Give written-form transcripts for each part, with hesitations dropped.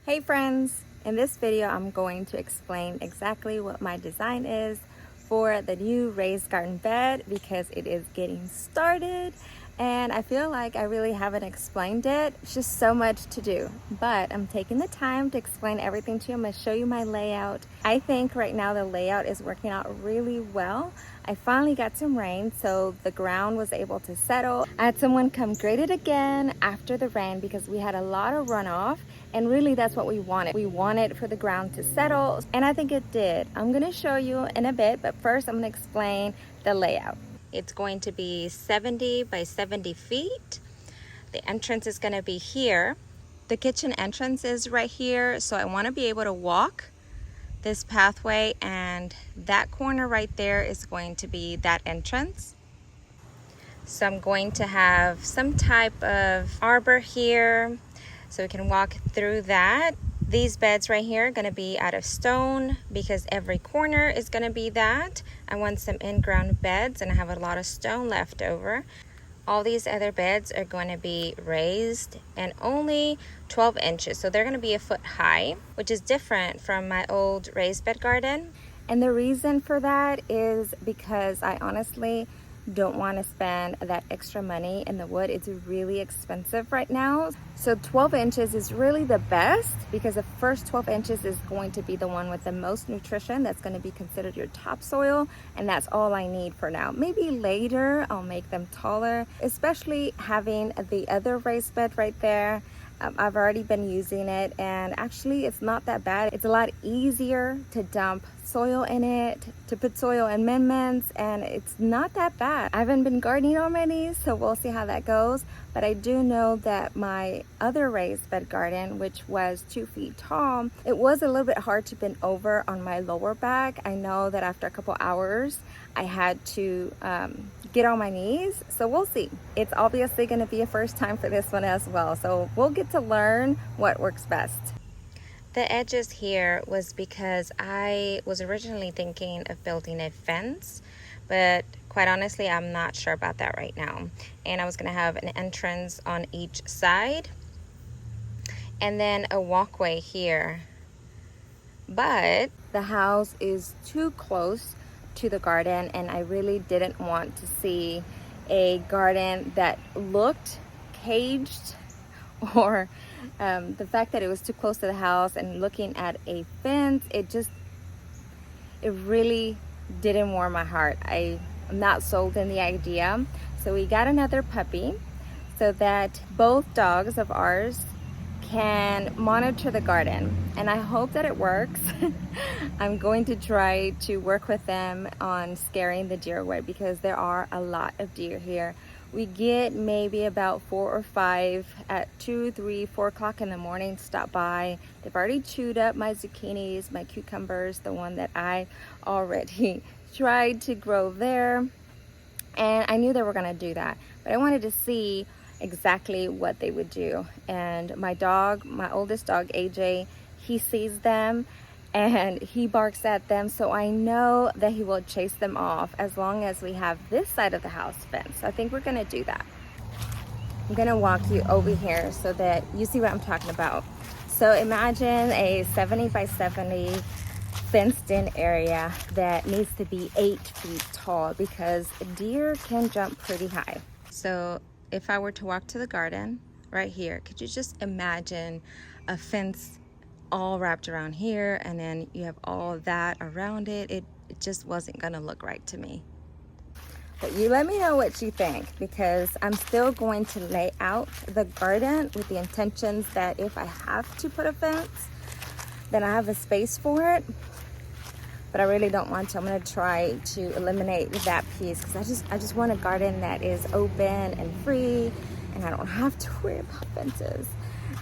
Hey friends! In this video I'm going to explain exactly what my design is for the new raised garden bed because it is getting started and I feel like I really haven't explained it. It's just so much to do, but I'm taking the time to explain everything to you. I'm going to show you my layout. I think right now the layout is working out really well. I finally got some rain, so the ground was able to settle. I had someone come grade it again after the rain because we had a lot of runoff, and really that's what we wanted. We wanted for the ground to settle, and I think it did. I'm gonna show you in a bit, but first I'm gonna explain the layout. It's going to be 70 by 70 feet. The entrance is gonna be here. The kitchen entrance is right here, so I wanna be able to walk this pathway, and that corner right there is going to be that entrance. So I'm going to have some type of arbor here so we can walk through that. These beds right here are going to be out of stone because every corner is going to be that. I want some in-ground beds and I have a lot of stone left over. All these other beds are going to be raised and only 12 inches. So they're going to be a foot high, which is different from my old raised bed garden. And the reason for that is because I honestly don't want to spend that extra money in the wood. It's really expensive right now. So 12 inches is really the best because the first 12 inches is going to be the one with the most nutrition. That's going to be considered your topsoil, and that's all I need for now. Maybe later I'll make them taller, especially having the other raised bed right there. I've already been using it, and actually it's not that bad. It's a lot easier to dump soil in it, to put soil amendments, and it's not that bad. I haven't been gardening on my knees, so we'll see how that goes. But I do know that my other raised bed garden, which was 2 feet tall, it was a little bit hard to bend over on my lower back. I know that after a couple hours, I had to get on my knees, so we'll see. It's obviously going to be a first time for this one as well, so we'll get to learn what works best. The edges here was because I was originally thinking of building a fence, but quite honestly, I'm not sure about that right now. And I was going to have an entrance on each side and then a walkway here. But the house is too close to the garden, and I really didn't want to see a garden that looked caged, or the fact that it was too close to the house and looking at a fence, it really didn't warm my heart. I'm not sold in the idea. So we got another puppy so that both dogs of ours can monitor the garden, and I hope that it works. I'm going to try to work with them on scaring the deer away because there are a lot of deer here. We get maybe about 4 or 5 at 2, 3, 4 o'clock in the morning stop by. They've already chewed up my zucchinis, my cucumbers, the one that I already tried to grow there. And I knew they were gonna do that, but I wanted to see exactly what they would do. And my dog, my oldest dog, AJ, he sees them and he barks at them, so I know that he will chase them off as long as we have this side of the house fenced. So I think we're gonna do that. I'm gonna walk you over here so that you see what I'm talking about. So imagine a 70 by 70 fenced in area that needs to be 8 feet tall because deer can jump pretty high. So if I were to walk to the garden right here, could you just imagine a fence all wrapped around here, and then you have all of that around it? It just wasn't gonna look right to me. But you let me know what you think, because I'm still going to lay out the garden with the intentions that if I have to put a fence, then I have a space for it. But I really don't want to. I'm going to try to eliminate that piece because I just want a garden that is open and free, and I don't have to worry about fences.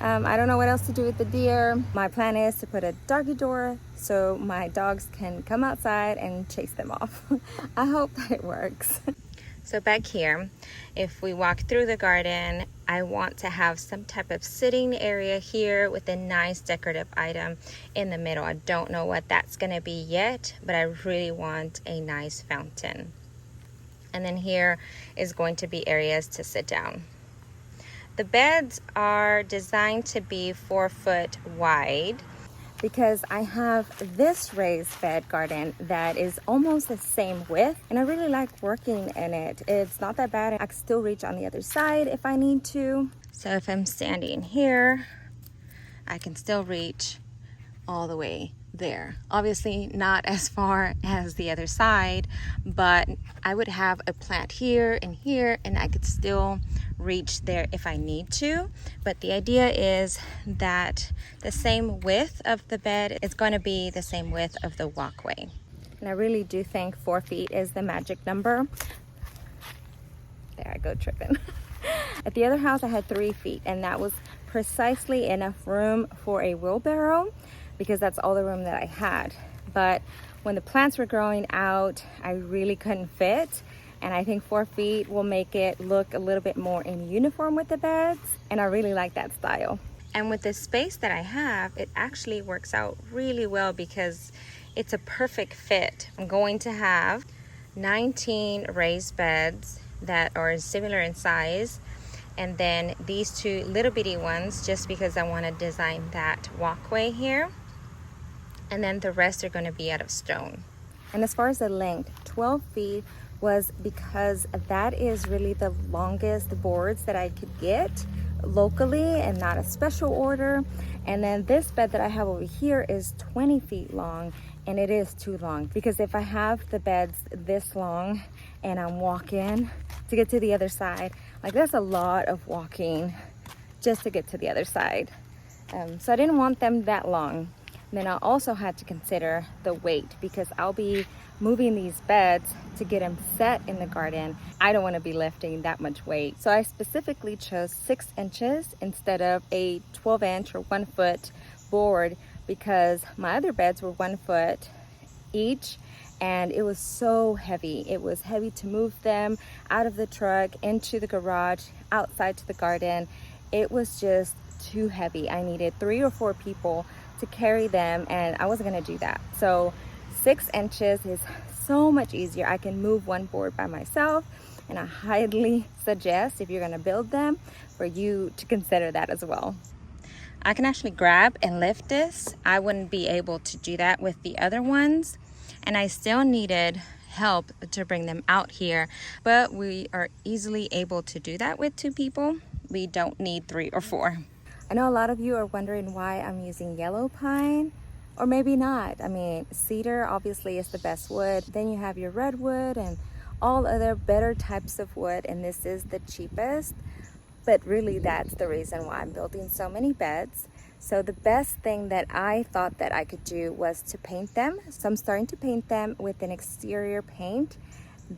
I don't know what else to do with the deer. My plan is to put a doggy door so my dogs can come outside and chase them off. I hope that it works. So back here, if we walk through the garden, I want to have some type of sitting area here with a nice decorative item in the middle. I don't know what that's gonna be yet, but I really want a nice fountain. And then here is going to be areas to sit down. The beds are designed to be 4 foot wide because I have this raised bed garden that is almost the same width, and I really like working in it. It's not that bad. I can still reach on the other side if I need to. So if I'm standing here, I can still reach all the way there. Obviously not as far as the other side, but I would have a plant here and here, and I could still reach there if I need to. But the idea is that the same width of the bed is going to be the same width of the walkway. And I really do think 4 feet is the magic number. There I go tripping. At the other house I had 3 feet, and that was precisely enough room for a wheelbarrow, because that's all the room that I had. But when the plants were growing out, I really couldn't fit. And I think 4 feet will make it look a little bit more in uniform with the beds. And I really like that style. And with the space that I have, it actually works out really well because it's a perfect fit. I'm going to have 19 raised beds that are similar in size. And then these 2 little bitty ones, just because I want to design that walkway here. And then the rest are going to be out of stone. And as far as the length, 12 feet was because that is really the longest boards that I could get locally and not a special order. And then this bed that I have over here is 20 feet long, and it is too long because if I have the beds this long and I'm walking to get to the other side, like that's a lot of walking just to get to the other side. So I didn't want them that long. Then I also had to consider the weight because I'll be moving these beds to get them set in the garden. I don't want to be lifting that much weight. So I specifically chose 6 inches instead of a 12-inch or 1 foot board because my other beds were 1 foot each, and it was so heavy. It was heavy to move them out of the truck, into the garage, outside to the garden. It was just too heavy. I needed 3 or 4 people to carry them, and I wasn't gonna do that. So 6 inches is so much easier. I can move 1 board by myself, and I highly suggest, if you're gonna build them, for you to consider that as well. I can actually grab and lift this. I wouldn't be able to do that with the other ones, and I still needed help to bring them out here, but we are easily able to do that with 2 people. We don't need 3 or 4. I know a lot of you are wondering why I'm using yellow pine, or maybe not. I mean, cedar obviously is the best wood. Then you have your redwood and all other better types of wood, and this is the cheapest. But really that's the reason why I'm building so many beds. So the best thing that I thought that I could do was to paint them. So I'm starting to paint them with an exterior paint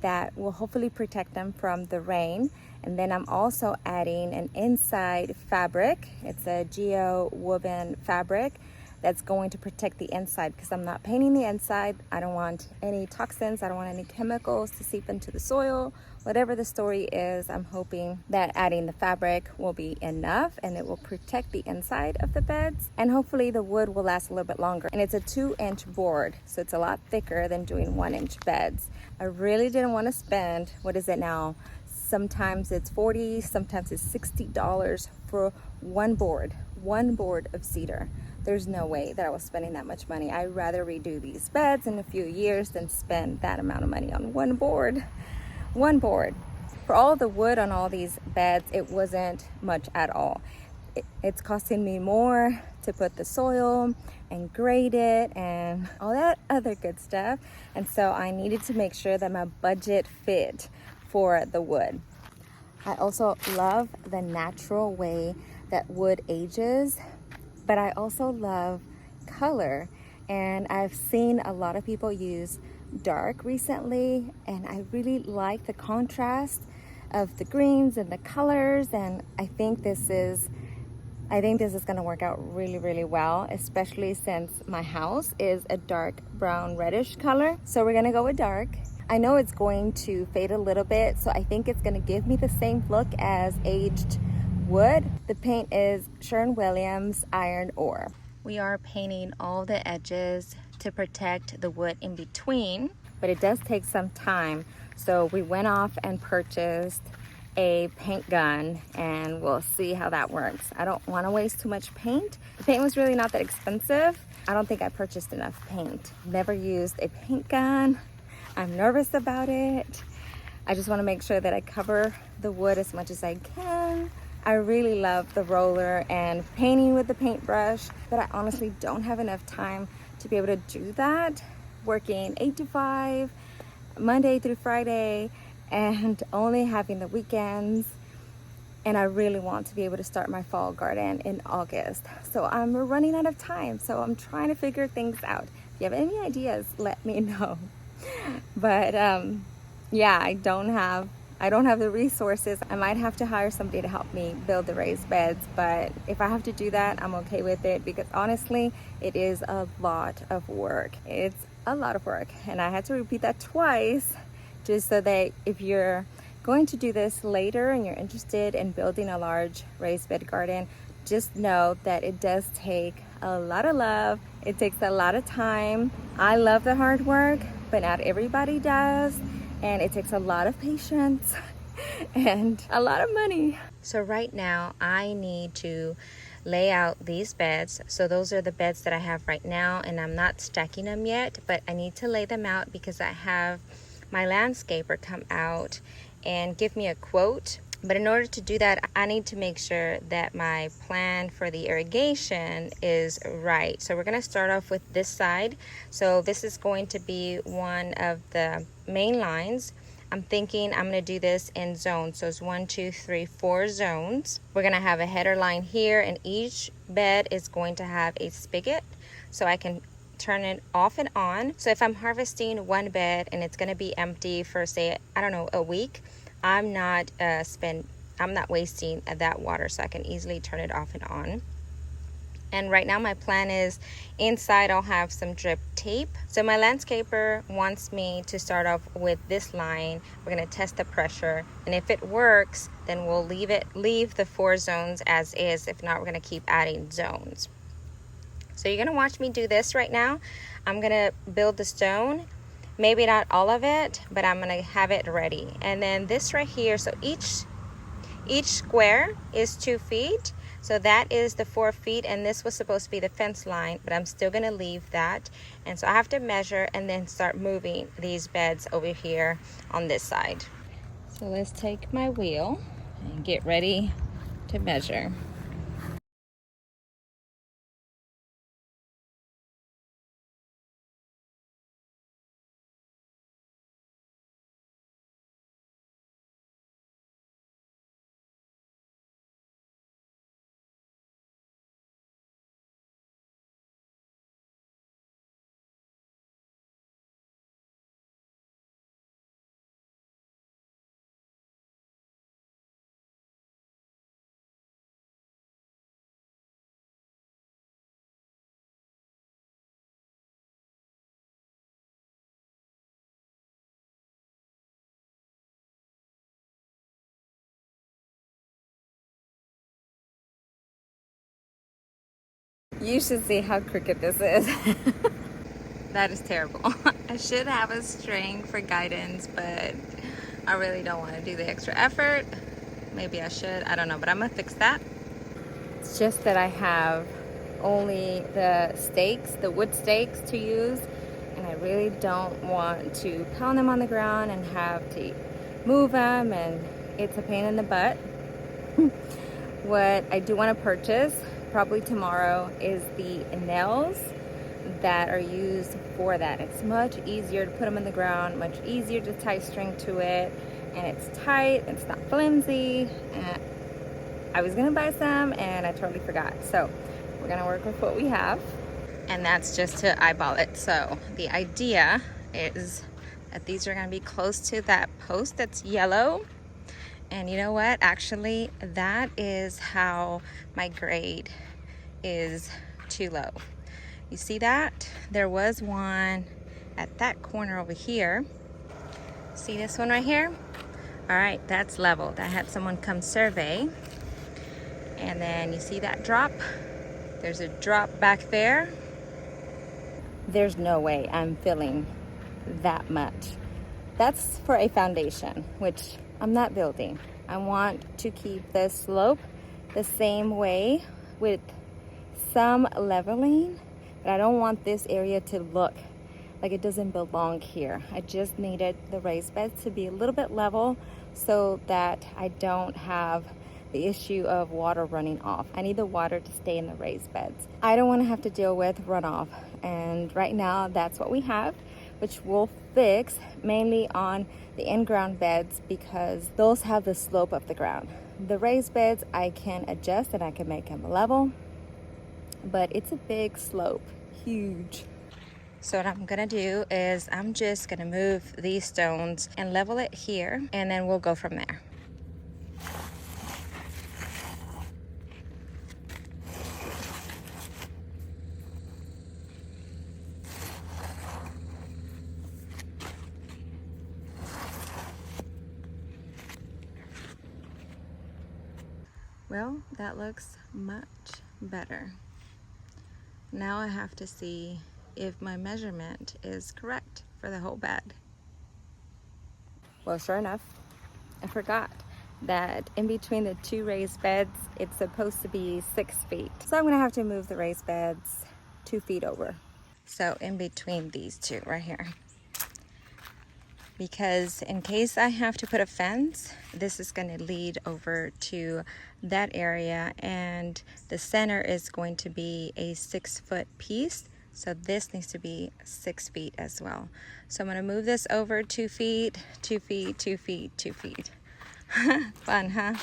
that will hopefully protect them from the rain. And then I'm also adding an inside fabric. It's a geo woven fabric that's going to protect the inside because I'm not painting the inside. I don't want any toxins. I don't want any chemicals to seep into the soil. Whatever the story is, I'm hoping that adding the fabric will be enough and it will protect the inside of the beds. And hopefully the wood will last a little bit longer. And it's a 2-inch board, so it's a lot thicker than doing 1-inch beds. I really didn't want to spend, what is it now? Sometimes it's $40, sometimes it's $60 for 1 board of cedar. There's no way that I was spending that much money. I'd rather redo these beds in a few years than spend that amount of money on 1 board. 1 board. For all the wood on all these beds, it wasn't much at all. It's costing me more to put the soil and grade it and all that other good stuff. And so I needed to make sure that my budget fit for the wood. I also love the natural way that wood ages, but I also love color. And I've seen a lot of people use dark recently, and I really like the contrast of the greens and the colors, and I think this is going to work out really, really well, especially since my house is a dark brown reddish color. So we're going to go with dark. I know it's going to fade a little bit, so I think it's going to give me the same look as aged wood. The paint is Sherwin-Williams iron ore. We are painting all the edges to protect the wood in between, but it does take some time. So we went off and purchased a paint gun and we'll see how that works. I don't want to waste too much paint. The paint was really not that expensive. I don't think I purchased enough paint. Never used a paint gun. I'm nervous about it. I just want to make sure that I cover the wood as much as I can. I really love the roller and painting with the paintbrush, but I honestly don't have enough time to be able to do that. Working 8 to 5, Monday through Friday, and only having the weekends. And I really want to be able to start my fall garden in August. So I'm running out of time. So I'm trying to figure things out. If you have any ideas, let me know. But yeah, I don't have the resources. I might have to hire somebody to help me build the raised beds, but if I have to do that, I'm okay with it, because honestly, it is a lot of work. It's a lot of work, and I had to repeat that twice just so that if you're going to do this later and you're interested in building a large raised bed garden, just know that it does take a lot of love. It takes a lot of time. I love the hard work, but not everybody does. And it takes a lot of patience and a lot of money. So right now I need to lay out these beds. So those are the beds that I have right now, and I'm not stacking them yet, but I need to lay them out because I have my landscaper come out and give me a quote. But in order to do that, I need to make sure that my plan for the irrigation is right. So we're going to start off with this side. So this is going to be one of the main lines. I'm thinking I'm going to do this in zones. So it's 1, 2, 3, 4 zones. We're going to have a header line here, and each bed is going to have a spigot so I can turn it off and on. So if I'm harvesting one bed and it's going to be empty for, say, I don't know, a week, I'm not wasting that water, so I can easily turn it off and on. And right now my plan is inside I'll have some drip tape. So my landscaper wants me to start off with this line. We're going to test the pressure, and if it works, then we'll leave the 4 zones as is. If not, we're going to keep adding zones. So you're going to watch me do this right now. I'm going to build the stone. Maybe not all of it, but I'm gonna have it ready. And then this right here, so each square is 2 feet. So that is the 4 feet, and this was supposed to be the fence line, but I'm still gonna leave that. And so I have to measure and then start moving these beds over here on this side. So let's take my wheel and get ready to measure. You should see how crooked this is. That is terrible. I should have a string for guidance, but I really don't want to do the extra effort. Maybe I should, I don't know, but I'm gonna fix that. It's just that I have only the stakes, the wood stakes to use, and I really don't want to pound them on the ground and have to move them, and it's a pain in the butt. What I do want to purchase probably tomorrow is the nails that are used for that. It's much easier to put them in the ground, much easier to tie string to it, and it's tight, it's not flimsy. And I was gonna buy some and I totally forgot. So we're gonna work with what we have, and that's just to eyeball it. So the idea is that these are gonna be close to that post that's yellow. And you know what? Actually, that is how my grade is too low. You see that? There was one at that corner over here. See this one right here? All right, that's level. That had someone come survey. And then you see that drop? There's a drop back there. There's no way I'm filling that much. That's for a foundation, which I'm not building. I want to keep the slope the same way with some leveling, but I don't want this area to look like it doesn't belong here. I just needed the raised beds to be a little bit level so that I don't have the issue of water running off. I need the water to stay in the raised beds. I don't want to have to deal with runoff, and right now that's what we have, which we'll fix mainly on the in-ground beds because those have the slope of the ground. The raised beds I can adjust and I can make them level, but it's a big slope, huge. So what I'm gonna do is I'm just gonna move these stones and level it here, and then we'll go from there. Well, that looks much better. Now I have to see if my measurement is correct for the whole bed. Well, sure enough, I forgot that in between the two raised beds, it's supposed to be 6 feet. So I'm gonna have to move the raised beds 2 feet over. So in between these two right here. Because in case I have to put a fence, this is going to lead over to that area, and the center is going to be a 6-foot piece, so this needs to be 6 feet as well. So I'm going to move this over 2 feet, 2 feet, 2 feet, 2 feet. Fun, huh?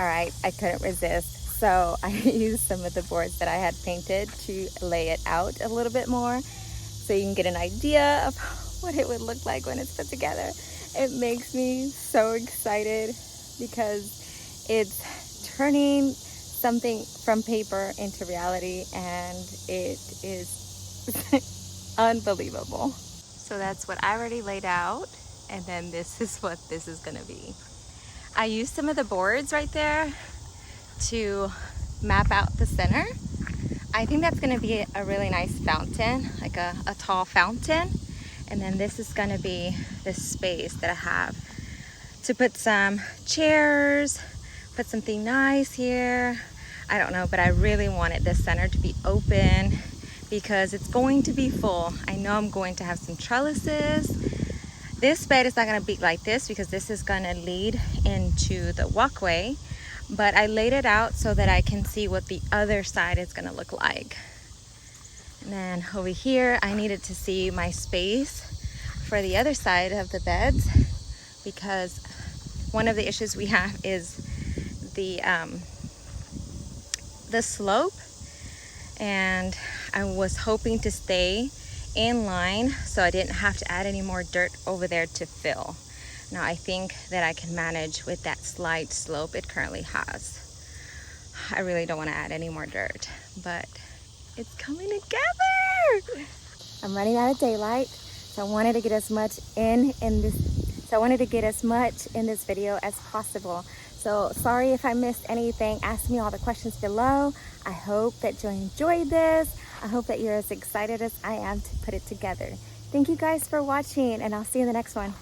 All right, I couldn't resist. So I used some of the boards that I had painted to lay it out a little bit more so you can get an idea of what it would look like when it's put together. It makes me so excited because it's turning something from paper into reality, and it is unbelievable. So that's what I already laid out, and then this is what this is gonna be. I used some of the boards right there to map out the center. I think that's gonna be a really nice fountain, like a tall fountain. And then this is gonna be the space that I have to put some chairs, put something nice here. I don't know, but I really wanted this center to be open because it's going to be full. I know I'm going to have some trellises. This bed is not gonna be like this because this is gonna lead into the walkway, but I laid it out so that I can see what the other side is gonna look like. And then over here, I needed to see my space for the other side of the beds because one of the issues we have is the slope, and I was hoping to stay in line so I didn't have to add any more dirt over there to fill. Now I think that I can manage with that slight slope it currently has. I really don't want to add any more dirt, but it's coming together. I'm running out of daylight, so I wanted to get as much in this video as possible. So sorry if I missed anything. Ask me all the questions below. I hope that you enjoyed this. I hope that you're as excited as I am to put it together. Thank you guys for watching, and I'll see you in the next one.